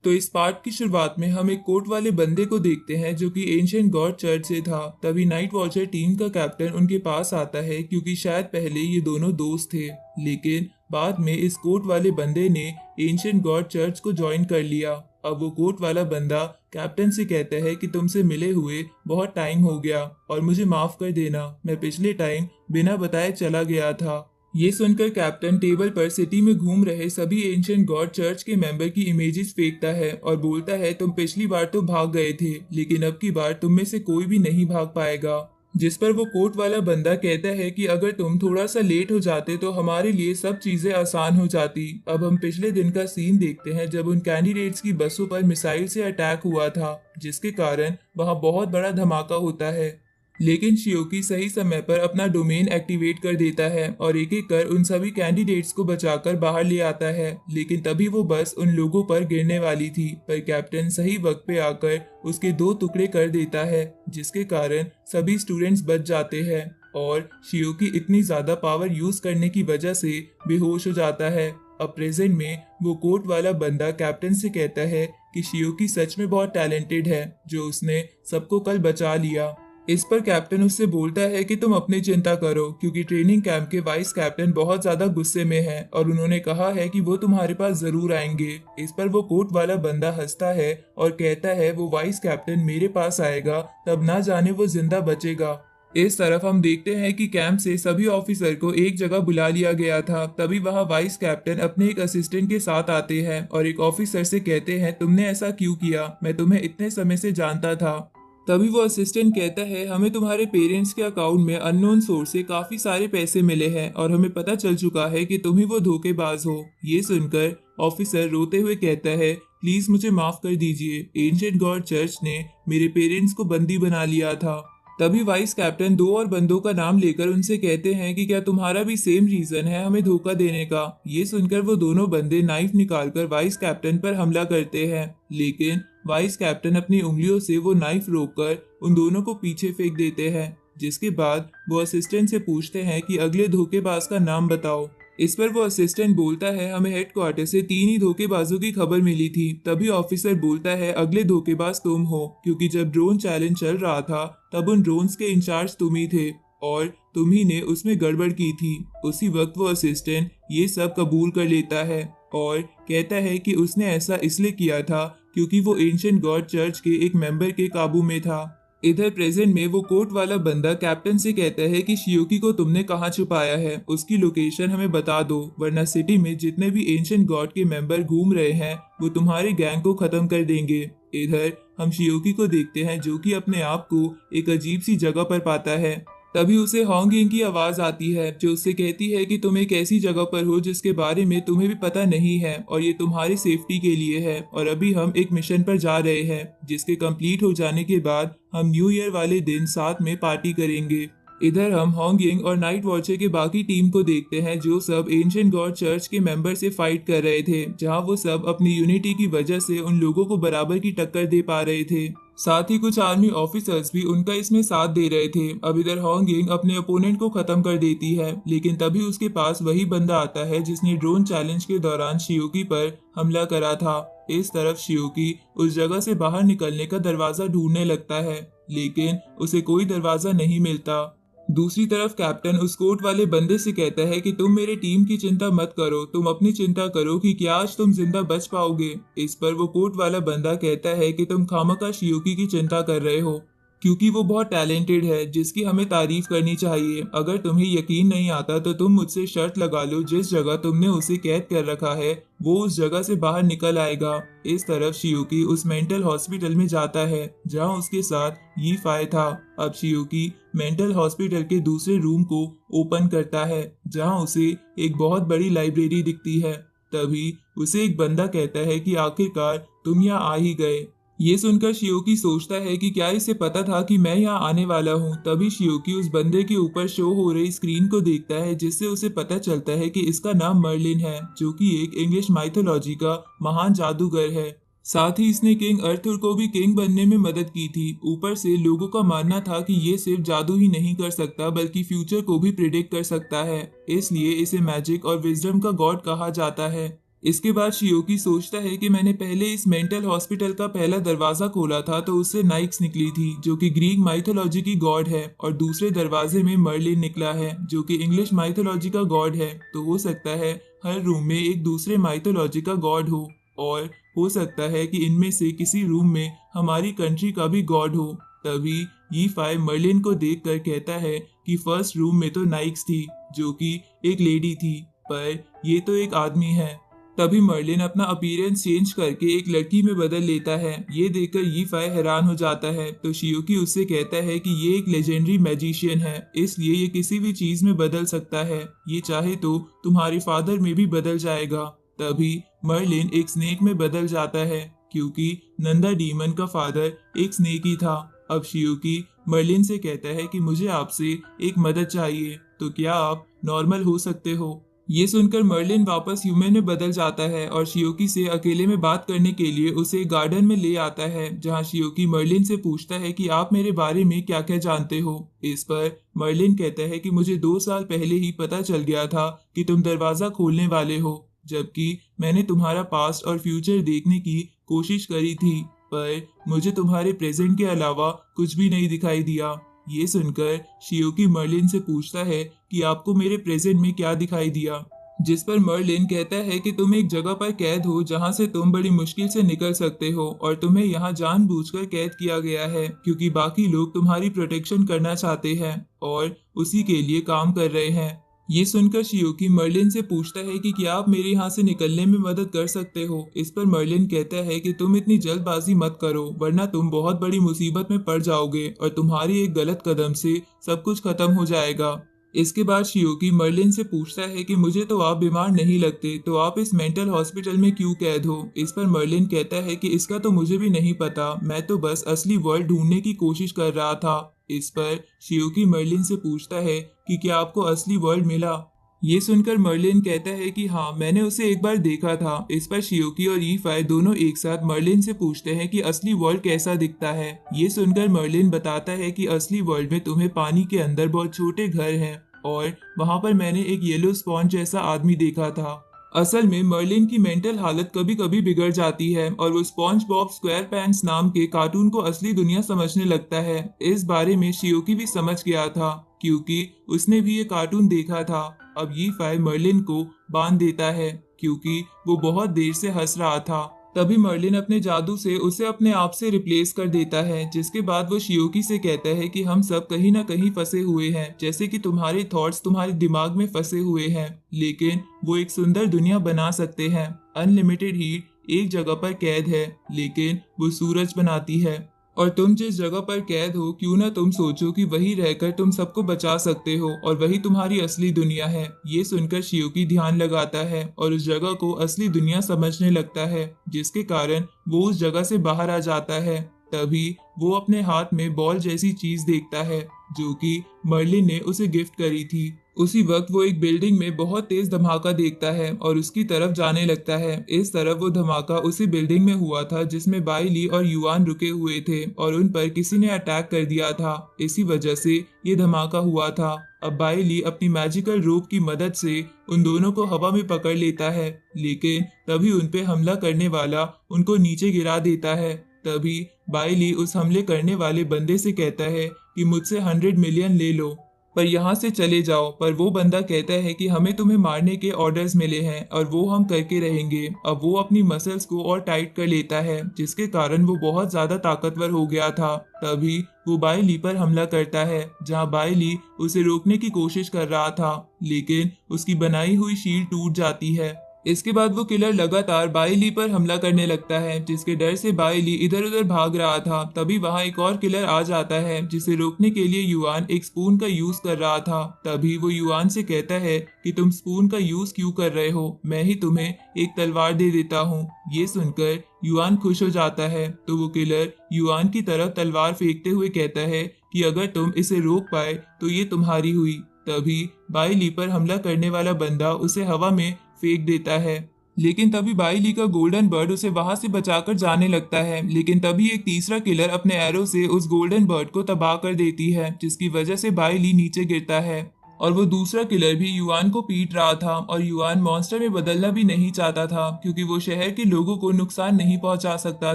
तो इस पार्ट की शुरुआत में हम एक कोट वाले बंदे को देखते हैं जो कि एंशियंट गॉड चर्च से था। तभी नाइट वॉचर टीम का कैप्टन उनके पास आता है क्योंकि शायद पहले ये दोनों दोस्त थे, लेकिन बाद में इस कोट वाले बंदे ने एंशियंट गॉड चर्च को ज्वाइन कर लिया। अब वो कोट वाला बंदा कैप्टन से कहता है कि तुमसे मिले हुए बहुत टाइम हो गया और मुझे माफ कर देना, मैं पिछले टाइम बिना बताए चला गया था। ये सुनकर कैप्टन टेबल पर सिटी में घूम रहे सभी एंशियंट गॉड चर्च के मेंबर की इमेजेस फेंकता है और बोलता है तुम पिछली बार तो भाग गए थे, लेकिन अब की बार तुम में से कोई भी नहीं भाग पाएगा। जिस पर वो कोट वाला बंदा कहता है कि अगर तुम थोड़ा सा लेट हो जाते तो हमारे लिए सब चीजें आसान हो जाती। अब हम पिछले दिन का सीन देखते हैं जब उन कैंडिडेट्स की बसों पर मिसाइल से अटैक हुआ था, जिसके कारण वहां बहुत बड़ा धमाका होता है। लेकिन शियोकी सही समय पर अपना डोमेन एक्टिवेट कर देता है और एक एक कर उन सभी कैंडिडेट्स को बचाकर बाहर ले आता है। लेकिन तभी वो बस उन लोगों पर गिरने वाली थी, पर कैप्टन सही वक्त पे आकर उसके दो टुकड़े कर देता है, जिसके कारण सभी स्टूडेंट्स बच जाते हैं और शियोकी इतनी ज्यादा पावर यूज करने की वजह से बेहोश हो जाता है। अब प्रेजेंट में वो कोट वाला बंदा कैप्टन से कहता है कि शियोकी सच में बहुत टैलेंटेड है, जो उसने सबको कल बचा लिया। इस पर कैप्टन उससे बोलता है कि तुम अपनी चिंता करो, क्योंकि ट्रेनिंग कैंप के वाइस कैप्टन बहुत ज्यादा गुस्से में हैं और उन्होंने कहा है कि वो तुम्हारे पास जरूर आएंगे। इस पर वो कोट वाला बंदा हंसता है और कहता है वो वाइस कैप्टन मेरे पास आएगा तब ना जाने वो जिंदा बचेगा। इस तरफ हम देखते हैं कि कैंप से सभी ऑफिसर को एक जगह बुला लिया गया था। तभी वहां वाइस कैप्टन अपने एक असिस्टेंट के साथ आते हैं और एक ऑफिसर से कहते हैं तुमने ऐसा क्यों किया, मैं तुम्हें इतने समय से जानता था। तभी वो असिस्टेंट कहता है हमें तुम्हारे पेरेंट्स के अकाउंट में अननोन सोर्स से काफी सारे पैसे मिले हैं और हमें पता चल चुका है कि तुम ही वो धोखेबाज हो। ये सुनकर ऑफिसर रोते हुए कहता है प्लीज मुझे माफ कर दीजिए, एंशिएंट गॉड चर्च ने मेरे पेरेंट्स को बंदी बना लिया था। तभी वाइस कैप्टन दो और बंदों का नाम लेकर उनसे कहते हैं कि क्या तुम्हारा भी सेम रीजन है हमें धोखा देने का। ये सुनकर वो दोनों बंदे नाइफ निकालकर वाइस कैप्टन पर हमला करते हैं, लेकिन वाइस कैप्टन अपनी उंगलियों से वो नाइफ रोककर उन दोनों को पीछे फेंक देते हैं। जिसके बाद वो असिस्टेंट से पूछते हैं कि अगले धोखेबाज का नाम बताओ। इस पर वो असिस्टेंट बोलता है हमें हेडक्वार्टर से 3 ही धोखेबाजों की खबर मिली थी। तभी ऑफिसर बोलता है अगले धोखेबाज तुम हो, क्योंकि जब ड्रोन चैलेंज चल रहा था तब उन ड्रोन्स के इंचार्ज तुम ही थे और तुम ही ने उसमें गड़बड़ की थी। उसी वक्त वो असिस्टेंट ये सब कबूल कर लेता है और कहता है कि उसने ऐसा इसलिए किया था क्योंकि वो एंशिएंट गॉड चर्च के एक मेंबर के काबू में था। इधर प्रेजेंट में वो कोट वाला बंदा कैप्टन से कहता है कि शियोकी को तुमने कहाँ छुपाया है, उसकी लोकेशन हमें बता दो, वरना सिटी में जितने भी एंशिएंट गॉड के मेंबर घूम रहे हैं वो तुम्हारे गैंग को खत्म कर देंगे। इधर हम शियोकी को देखते हैं जो कि अपने आप को एक अजीब सी जगह पर पाता है। तभी उसे होंग यिंग की आवाज आती है जो उससे कहती है कि तुम एक ऐसी जगह पर हो जिसके बारे में तुम्हें भी पता नहीं है और ये तुम्हारी सेफ्टी के लिए है, और अभी हम एक मिशन पर जा रहे हैं जिसके कंप्लीट हो जाने के बाद हम न्यू ईयर वाले दिन साथ में पार्टी करेंगे। इधर हम होंग यिंग और नाइट वॉचर के बाकी टीम को देखते हैं जो सब एंशिएंट गॉड चर्च के मेंबर से फाइट कर रहे थे, जहां वो सब अपनी यूनिटी की वजह से उन लोगों को बराबर की टक्कर दे पा रहे थे। साथ ही कुछ आर्मी ऑफिसर्स भी उनका इसमें साथ दे रहे थे। अब इधर होंग यिंग अपने ओपोनेंट को खत्म कर देती है, लेकिन तभी उसके पास वही बंदा आता है जिसने ड्रोन चैलेंज के दौरान शियोकी पर हमला करा था। इस तरफ शियोकी उस जगह से बाहर निकलने का दरवाजा ढूंढने लगता है, लेकिन उसे कोई दरवाजा नहीं मिलता। दूसरी तरफ कैप्टन उस कोट वाले बंदे से कहता है कि तुम मेरे टीम की चिंता मत करो, तुम अपनी चिंता करो कि क्या आज तुम जिंदा बच पाओगे। इस पर वो कोट वाला बंदा कहता है कि तुम खामखा शियोकी की चिंता कर रहे हो, क्योंकि वो बहुत टैलेंटेड है जिसकी हमें तारीफ करनी चाहिए। अगर तुम्हें यकीन नहीं आता तो तुम मुझसे शर्त लगा लो, जिस जगह तुमने उसे कैद कर रखा है वो उस जगह से बाहर निकल आएगा। इस तरफ शियोकी उस मेंटल हॉस्पिटल में जाता है जहां उसके साथ यी फाई था। अब शियोकी मेंटल हॉस्पिटल के दूसरे रूम को ओपन करता है जहां उसे एक बहुत बड़ी लाइब्रेरी दिखती है। तभी उसे एक बंदा कहता है कि आखिरकार तुम यहाँ आ ही गए। ये सुनकर शियोकी सोचता है कि क्या इसे पता था कि मैं यहाँ आने वाला हूँ। तभी शियोकी उस बंदे के ऊपर शो हो रही स्क्रीन को देखता है जिससे उसे पता चलता है कि इसका नाम मर्लिन है, जो कि एक इंग्लिश माइथोलॉजी का महान जादूगर है। साथ ही इसने किंग अर्थर को भी किंग बनने में मदद की थी। ऊपर से लोगों का मानना था कि ये सिर्फ जादू ही नहीं कर सकता बल्कि फ्यूचर को भी प्रिडिक्ट कर सकता है, इसलिए इसे मैजिक और विजडम का गॉड कहा जाता है। इसके बाद शियोकी सोचता है कि मैंने पहले इस मेंटल हॉस्पिटल का पहला दरवाजा खोला था तो उससे नाइक्स निकली थी जो कि ग्रीक माइथोलॉजी की गॉड है, और दूसरे दरवाजे में मर्लिन निकला है जो कि इंग्लिश माइथोलॉजी का गॉड है। तो हो सकता है हर रूम में एक दूसरे माइथोलॉजी का गॉड हो, और हो सकता है कि इनमें से किसी रूम में हमारी कंट्री का भी गॉड हो। तभी ये फाइव मर्लिन को देखकर कहता है कि फर्स्ट रूम में तो नाइक्स थी जो कि एक लेडी थी, पर ये तो एक आदमी है। तभी मर्लिन अपना अपीयरेंस चेंज करके एक लड़की में बदल लेता है। ये देखकर यीफाई हैरान हो जाता है तो शियोकी उससे कहता है कि ये एक लेजेंडरी मैजिशियन है, इसलिए ये किसी भी चीज में बदल सकता है। ये चाहे तो तुम्हारे फादर में भी बदल जाएगा। तभी मर्लिन एक स्नेक में बदल जाता है क्योंकि नंदा डीमन का फादर एक स्नेक ही था। अब शियोकी मर्लिन से कहता है कि मुझे आपसे एक मदद चाहिए, तो क्या आप नॉर्मल हो सकते हो। ये सुनकर मर्लिन वापस ह्यूमन में बदल जाता है और शियोकी से अकेले में बात करने के लिए उसे एक गार्डन में ले आता है, जहां शियोकी मर्लिन से पूछता है कि आप मेरे बारे में क्या क्या जानते हो। इस पर मर्लिन कहता है कि मुझे 2 साल पहले ही पता चल गया था कि तुम दरवाजा खोलने वाले हो, जबकि मैंने तुम्हारा पास्ट और फ्यूचर देखने की कोशिश करी थी, पर मुझे तुम्हारे प्रेजेंट के अलावा कुछ भी नहीं दिखाई दिया। ये सुनकर शियोकी मर्लिन से पूछता है कि आपको मेरे प्रेजेंट में क्या दिखाई दिया, जिस पर मर्लिन कहता है कि तुम एक जगह पर कैद हो जहां से तुम बड़ी मुश्किल से निकल सकते हो, और तुम्हें यहां जानबूझकर कैद किया गया है क्योंकि बाकी लोग तुम्हारी प्रोटेक्शन करना चाहते हैं और उसी के लिए काम कर रहे हैं। ये सुनकर शियोकी मर्लिन से पूछता है कि क्या आप मेरे यहाँ से निकलने में मदद कर सकते हो। इस पर मर्लिन कहता है कि तुम इतनी जल्दबाजी मत करो, वरना तुम बहुत बड़ी मुसीबत में पड़ जाओगे और तुम्हारी एक गलत कदम से सब कुछ खत्म हो जाएगा। इसके बाद शियोकी मर्लिन से पूछता है कि मुझे तो आप बीमार नहीं लगते, तो आप इस मेंटल हॉस्पिटल में क्यों कैद हो। इस पर मर्लिन कहता है कि इसका तो मुझे भी नहीं पता, मैं तो बस असली वर्ल्ड ढूंढने की कोशिश कर रहा था। इस पर शियोकी मर्लिन से पूछता है कि क्या आपको असली वर्ल्ड मिला। ये सुनकर मर्लिन कहता है कि हाँ, मैंने उसे एक बार देखा था। इस पर शियोकी और यीफाई दोनों एक साथ मर्लिन से पूछते हैं कि असली वर्ल्ड कैसा दिखता है। ये सुनकर मर्लिन बताता है कि असली वर्ल्ड में तुम्हें पानी के अंदर बहुत छोटे घर हैं और वहां पर मैंने एक येलो स्पॉन्ज जैसा आदमी देखा था। असल में मर्लिन की मेंटल हालत कभी कभी बिगड़ जाती है और वो स्पॉन्ज बॉब स्क्वायर पैंट्स नाम के कार्टून को असली दुनिया समझने लगता है। इस बारे में शियोकी भी समझ गया था क्योंकि उसने भी ये कार्टून देखा था। अब ये फाइल मर्लिन को बांध देता है क्योंकि वो बहुत देर से हंस रहा था। तभी मर्लिन अपने जादू से उसे अपने आप से रिप्लेस कर देता है, जिसके बाद वो शियोकी से कहता है कि हम सब कहीं ना कहीं फंसे हुए हैं, जैसे कि तुम्हारे थॉट्स तुम्हारे दिमाग में फंसे हुए हैं, लेकिन वो एक सुंदर दुनिया बना सकते हैं। अनलिमिटेड हीट एक जगह पर कैद है, लेकिन वो सूरज बनाती है, और तुम जिस जगह पर कैद हो क्यों ना तुम सोचो कि वही रहकर तुम सबको बचा सकते हो और वही तुम्हारी असली दुनिया है। ये सुनकर शियोकी ध्यान लगाता है और उस जगह को असली दुनिया समझने लगता है, जिसके कारण वो उस जगह से बाहर आ जाता है। तभी वो अपने हाथ में बॉल जैसी चीज देखता है जो कि मर्लिन ने उसे गिफ्ट करी थी। उसी वक्त वो एक बिल्डिंग में बहुत तेज धमाका देखता है और उसकी तरफ जाने लगता है। इस तरफ वो धमाका उसी बिल्डिंग में हुआ था जिसमें बाइली और युआन रुके हुए थे और उन पर किसी ने अटैक कर दिया था। इसी वजह से ये धमाका हुआ था। अब बाइली अपनी मैजिकल रोप की मदद से उन दोनों को हवा में पकड़ लेता है, लेकिन तभी उन पे हमला करने वाला उनको नीचे गिरा देता है। तभी बाइली उस हमले करने वाले बंदे से कहता है कि मुझसे 100 मिलियन ले लो पर यहाँ से चले जाओ। पर वो बंदा कहता है कि हमें तुम्हें मारने के ऑर्डर्स मिले हैं और वो हम करके रहेंगे। अब वो अपनी मसल्स को और टाइट कर लेता है, जिसके कारण वो बहुत ज्यादा ताकतवर हो गया था। तभी वो बाइली पर हमला करता है, जहाँ बाइली उसे रोकने की कोशिश कर रहा था, लेकिन उसकी बनाई हुई शील्ड टूट जाती है। इसके बाद वो किलर लगातार बाइली पर हमला करने लगता है, जिसके डर से बाइली इधर उधर भाग रहा था। तभी वहां एक और किलर आ जाता है, जिसे रोकने के लिए युआन एक स्पून का यूज कर रहा था। तभी वो युआन से कहता है कि तुम स्पून का यूज क्यों कर रहे हो, मैं ही तुम्हें एक तलवार दे देता हूँ। ये सुनकर युआन खुश हो जाता है, तो वो किलर युआन की तरफ तलवार फेंकते हुए कहता है कि अगर तुम इसे रोक पाए तो ये तुम्हारी हुई। तभी बाइली पर हमला करने वाला बंदा उसे हवा में फेंक देता है, लेकिन तभी बाइली का गोल्डन बर्ड उसे वहां से बचाकर जाने लगता है। लेकिन तभी एक तीसरा किलर अपने एरो से उस गोल्डन बर्ड को तबाह कर देती है, जिसकी वजह से बाइली नीचे गिरता है और वो दूसरा किलर भी युआन को पीट रहा था और युआन मॉन्स्टर में बदलना भी नहीं चाहता था क्योंकि वो शहर के लोगों को नुकसान नहीं पहुंचा सकता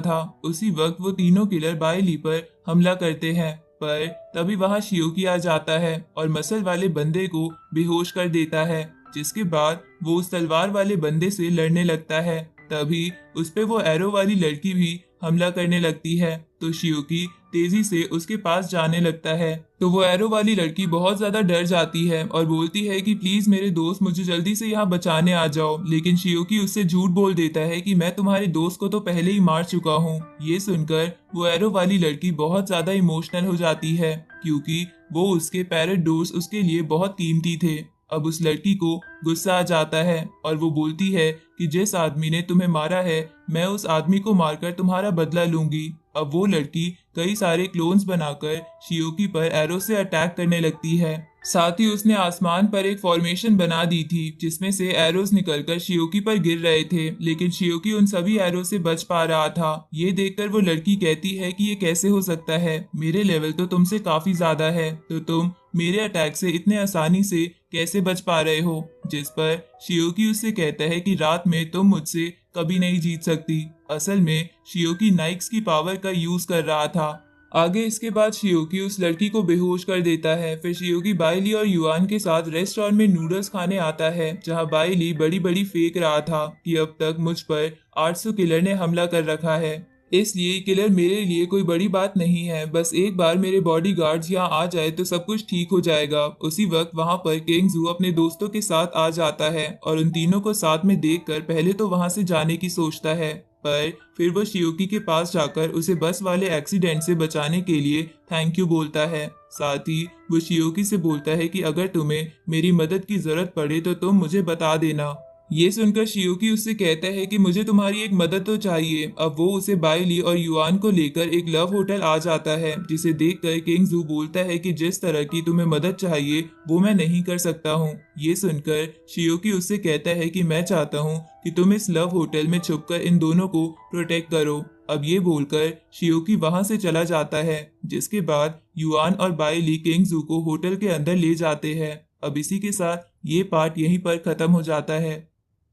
था। उसी वक्त वो तीनों किलर बाई ली पर हमला करते हैं, पर तभी वहां शियोकी आ जाता है और मसल वाले बंदे को बेहोश कर देता है, जिसके बाद वो उस तलवार वाले बंदे से लड़ने लगता है। तभी उस पे वो एरो वाली लड़की भी हमला करने लगती है, तो शियोकी तेजी से उसके पास जाने लगता है। तो वो एरो वाली लड़की बहुत ज्यादा डर जाती है और बोलती है कि प्लीज मेरे दोस्त मुझे जल्दी से यहाँ बचाने आ जाओ, लेकिन शियोकी उससे झूठ बोल देता है कि मैं तुम्हारे दोस्त को तो पहले ही मार चुका हूँ। ये सुनकर वो एरो वाली लड़की बहुत ज्यादा इमोशनल हो जाती है क्योंकि वो उसके पैरेट डोर्स उसके लिए बहुत कीमती थे। अब उस लड़की को गुस्सा आ जाता है और वो बोलती है कि जिस आदमी ने तुम्हें मारा है मैं उस आदमी को मारकर तुम्हारा बदला लूंगी। अब वो लड़की कई सारे क्लोन्स बनाकर शियोकी पर एरो से अटैक करने लगती है। साथ ही उसने आसमान पर एक फॉर्मेशन बना दी थी जिसमें से एरोस निकलकर शियोकी पर गिर रहे थे, लेकिन शियोकी उन सभी एरो से बच पा रहा था। ये देखकर वो लड़की कहती है कि ये कैसे हो सकता है, मेरे लेवल तो तुमसे काफी ज्यादा है, तो तुम मेरे अटैक से इतने आसानी से कैसे बच पा रहे हो। जिस पर शियोकी उससे कहता है कि रात में तुम मुझसे कभी नहीं जीत सकती। असल में शियोकी नाइक्स की पावर का यूज कर रहा था। आगे इसके बाद शियोकी उस लड़की को बेहोश कर देता है। फिर शियोकी बाइली और युआन के साथ रेस्टोरेंट में नूडल्स खाने आता है, जहां बाइली बड़ी बड़ी फेंक रहा था कि अब तक मुझ पर 800 किलर ने हमला कर रखा है, इसलिए किलर मेरे लिए कोई बड़ी बात नहीं है, बस एक बार मेरे बॉडीगार्ड्स यहाँ आ जाए तो सब कुछ ठीक हो जाएगा। उसी वक्त वहां पर किंगजू अपने दोस्तों के साथ आ जाता है और उन तीनों को साथ में देखकर पहले तो वहां से जाने की सोचता है, पर फिर वो शियोकी के पास जाकर उसे बस वाले एक्सीडेंट से बचाने के लिए थैंक यू बोलता है। साथ ही वो शियोकी से बोलता है कि अगर तुम्हें मेरी मदद की जरूरत पड़े तो तुम मुझे बता देना। ये सुनकर शियोकी उससे कहता है कि मुझे तुम्हारी एक मदद तो चाहिए। अब वो उसे बाइली और युआन को लेकर एक लव होटल आ जाता है, जिसे देखकर किंगजू बोलता है कि जिस तरह की तुम्हें मदद चाहिए वो मैं नहीं कर सकता हूँ। ये सुनकर शियोकी उससे कहता है कि मैं चाहता हूँ कि तुम इस लव होटल में छुपकर इन दोनों को प्रोटेक्ट करो। अब ये बोलकर शियोकी वहां से चला जाता है, जिसके बाद युआन और बाइली किंगजू को होटल के अंदर ले जाते हैं। अब इसी के साथ ये पार्ट यहीं पर खत्म हो जाता है।